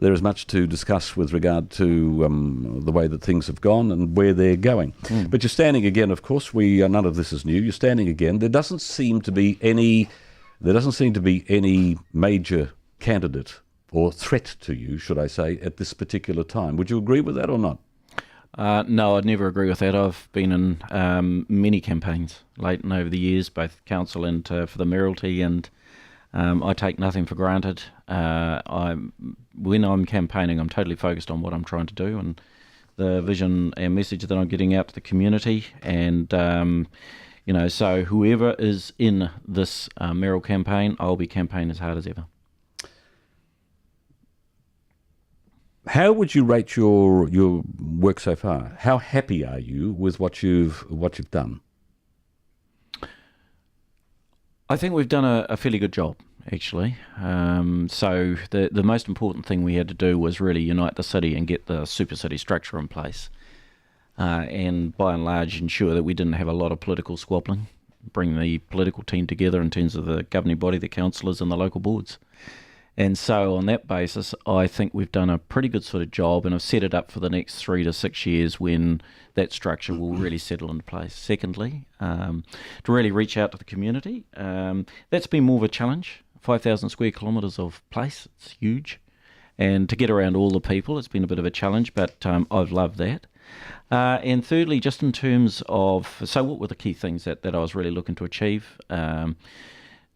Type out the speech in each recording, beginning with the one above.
there is much to discuss with regard to the way that things have gone and where they're going. But you're standing again, of course. None of this is new. You're standing again. There doesn't seem to be any major candidate or threat to you, should I say, at this particular time. Would you agree with that or not? No, I'd never agree with that. I've been in many campaigns, Leighton, over the years, both council and for the mayoralty, and I take nothing for granted. When I'm campaigning, I'm totally focused on what I'm trying to do and the vision and message that I'm getting out to the community. And, so whoever is in this mayoral campaign, I'll be campaigning as hard as ever. How would you rate your work so far? How happy are you with what you've done? I think we've done a fairly good job, actually. So the most important thing we had to do was really unite the city and get the super city structure in place, and by and large ensure that we didn't have a lot of political squabbling, bring the political team together in terms of the governing body, the councillors and the local boards. And so on that basis, I think we've done a pretty good sort of job, and I've set it up for the next 3 to 6 years when that structure will really settle into place. Secondly, to really reach out to the community. That's been more of a challenge. 5,000 square kilometres of place, it's huge. And to get around all the people, it's been a bit of a challenge, but I've loved that. And thirdly, just in terms of, so what were the key things that I was really looking to achieve?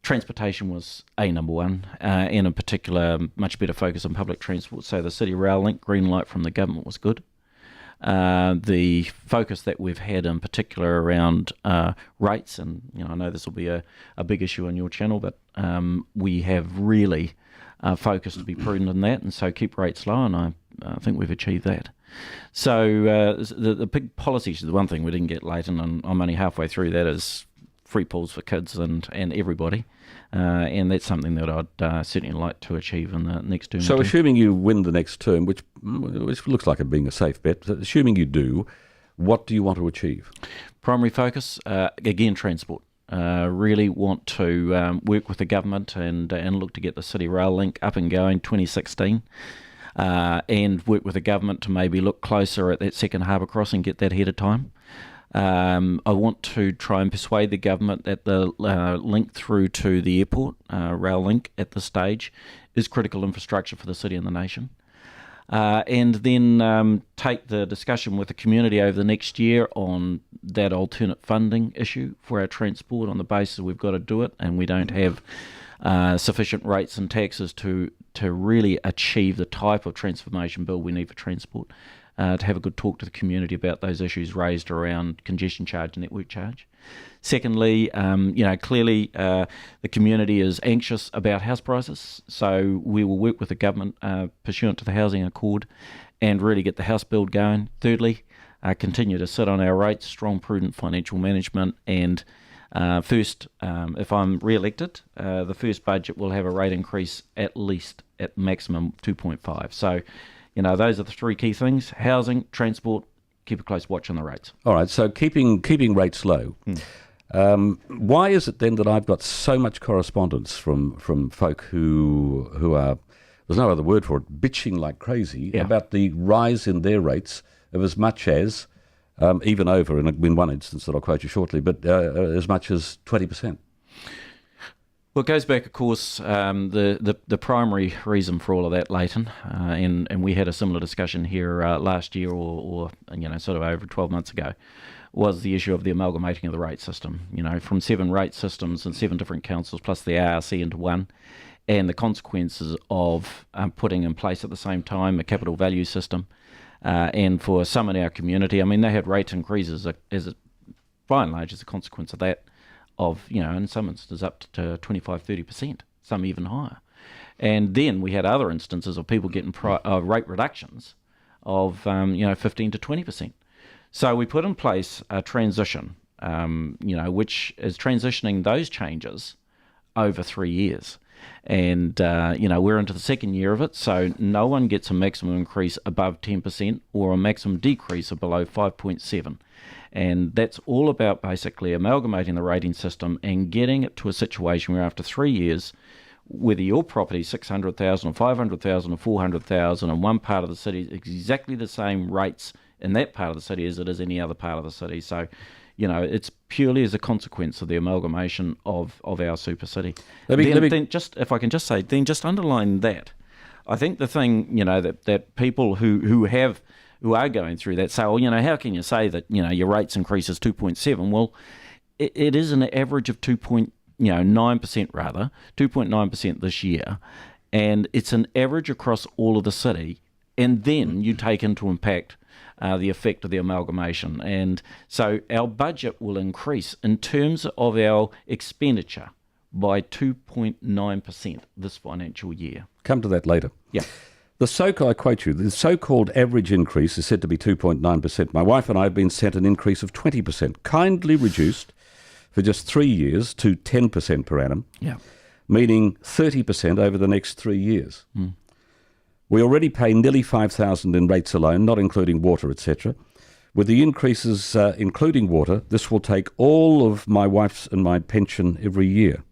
Transportation was number one, and in particular, much better focus on public transport. So the city rail link, green light from the government was good. The focus that we've had in particular around rates, and I know this will be a big issue on your channel, but we have really focused to be prudent in that, and so keep rates low, and I think we've achieved that. So the big policies, the one thing we didn't get, Leighton, and I'm only halfway through that, is free pools for kids and everybody. And that's something that I'd certainly like to achieve in the next term. So assuming you win the next term, which looks like it being a safe bet, assuming you do, what do you want to achieve? Primary focus, again, transport. Really want to work with the government and look to get the city rail link up and going 2016. And work with the government to maybe look closer at that second harbour crossing, get that ahead of time. I want to try and persuade the government that the link through to the airport, rail link at this stage, is critical infrastructure for the city and the nation. And then take the discussion with the community over the next year on that alternate funding issue for our transport, on the basis we've got to do it and we don't have sufficient rates and taxes to really achieve the type of transformation bill we need for transport. To have a good talk to the community about those issues raised around congestion charge and network charge. Secondly, clearly the community is anxious about house prices, so we will work with the government pursuant to the Housing Accord and really get the house build going. Thirdly, continue to sit on our rates, strong, prudent financial management, and first, if I'm re-elected, the first budget will have a rate increase at maximum 2.5. So, those are the three key things: housing, transport, keep a close watch on the rates. All right, so keeping rates low. Why is it then that I've got so much correspondence from folk who are, there's no other word for it, bitching like crazy about the rise in their rates of as much as, even over, in one instance that I'll quote you shortly, but as much as 20%? Well, it goes back, of course, the primary reason for all of that, Leighton, and we had a similar discussion here last year or sort of over 12 months ago, was the issue of the amalgamating of the rate system, from 7 rate systems and 7 different councils plus the ARC into one, and the consequences of putting in place at the same time a capital value system. And for some in our community, they had rate increases by and large as a consequence of that, of, in some instances up to 25-30%, some even higher. And then we had other instances of people getting rate reductions of 15 to 20%. So we put in place a transition, which is transitioning those changes over 3 years. And, we're into the second year of it, so no one gets a maximum increase above 10% or a maximum decrease of below 5.7%. And that's all about basically amalgamating the rating system and getting it to a situation where after 3 years whether your property is 600,000 or 500,000 or 400,000 in one part of the city, it's exactly the same rates in that part of the city as it is any other part of the city. So, it's purely as a consequence of the amalgamation of our super city. Then just, if I can just say, then just underline that. I think the thing, that people who are going through that say, well, how can you say that, your rates increases 2.7? Well, it is an average of 9% rather, 2.9% this year, and it's an average across all of the city, and then you take into impact the effect of the amalgamation. And so our budget will increase in terms of our expenditure by 2.9% this financial year. Come to that later. Yeah. I quote you, the so-called average increase is said to be 2.9%. My wife and I have been sent an increase of 20%, kindly reduced for just 3 years to 10% per annum, meaning 30% over the next 3 years. We already pay nearly $5,000 in rates alone, not including water, etc. With the increases including water, this will take all of my wife's and my pension every year.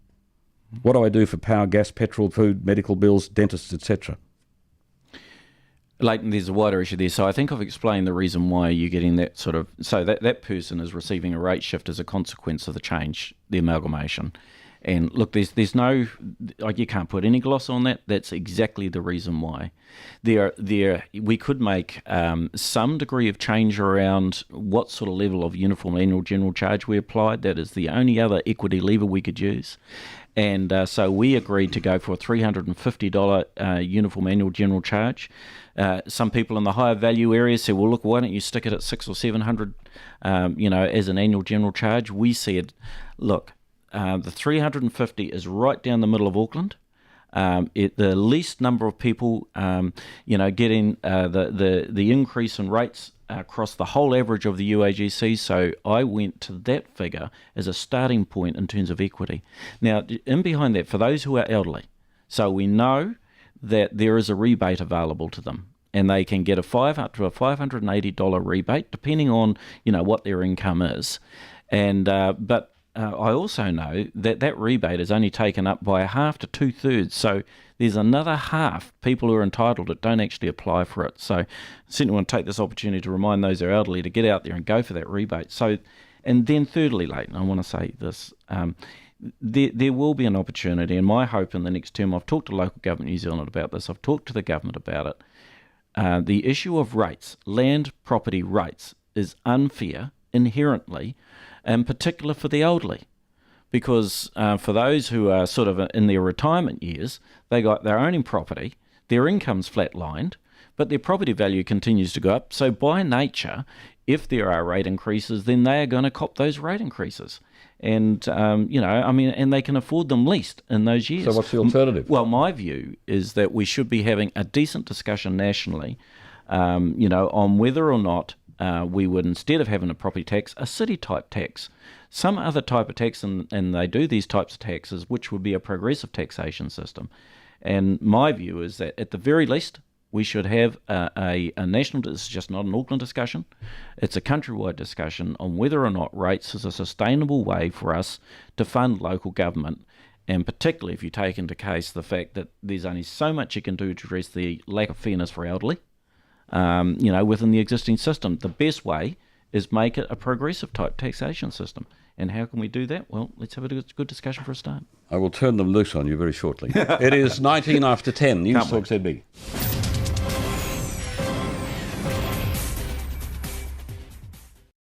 What do I do for power, gas, petrol, food, medical bills, dentists, etc.? Leighton, there's a wider issue there. So I think I've explained the reason why you're getting that sort of... So that person is receiving a rate shift as a consequence of the change, the amalgamation. And look, there's no... you can't put any gloss on that. That's exactly the reason why. We could make some degree of change around what sort of level of uniform annual general charge we applied. That is the only other equity lever we could use. And so we agreed to go for a $350 uniform annual general charge. Some people in the higher value areas say, well, look, why don't you stick it at $600 or $700, as an annual general charge? We said, look, the 350 is right down the middle of Auckland. The least number of people, getting the increase in rates across the whole average of the UAGC. So I went to that figure as a starting point in terms of equity. Now, in behind that, for those who are elderly, so we know that there is a rebate available to them, and they can get up to a $580 rebate, depending on what their income is. And but I also know that rebate is only taken up by a half to 2/3. So there's another half people who are entitled that don't actually apply for it. So I certainly want to take this opportunity to remind those who are elderly to get out there and go for that rebate. So, and then thirdly, Leighton, I want to say this. There will be an opportunity, and my hope in the next term, I've talked to Local Government New Zealand about this, I've talked to the government about it. The issue of rates, land property rates, is unfair inherently, in particular for the elderly. Because for those who are sort of in their retirement years, they're owning property, their income's flatlined, but their property value continues to go up. So by nature, if there are rate increases, then they are going to cop those rate increases. And, and they can afford them least in those years. So what's the alternative? Well, my view is that we should be having a decent discussion nationally, on whether or not we would, instead of having a property tax, a city-type tax. Some other type of tax, and they do these types of taxes, which would be a progressive taxation system. And my view is that, at the very least, we should have a national, this is just not an Auckland discussion, it's a countrywide discussion on whether or not rates is a sustainable way for us to fund local government, and particularly if you take into case the fact that there's only so much you can do to address the lack of fairness for elderly, within the existing system. The best way is make it a progressive type taxation system. And how can we do that? Well, let's have a good discussion for a start. I will turn them loose on you very shortly. It is 19 after 10, Newstalk ZB.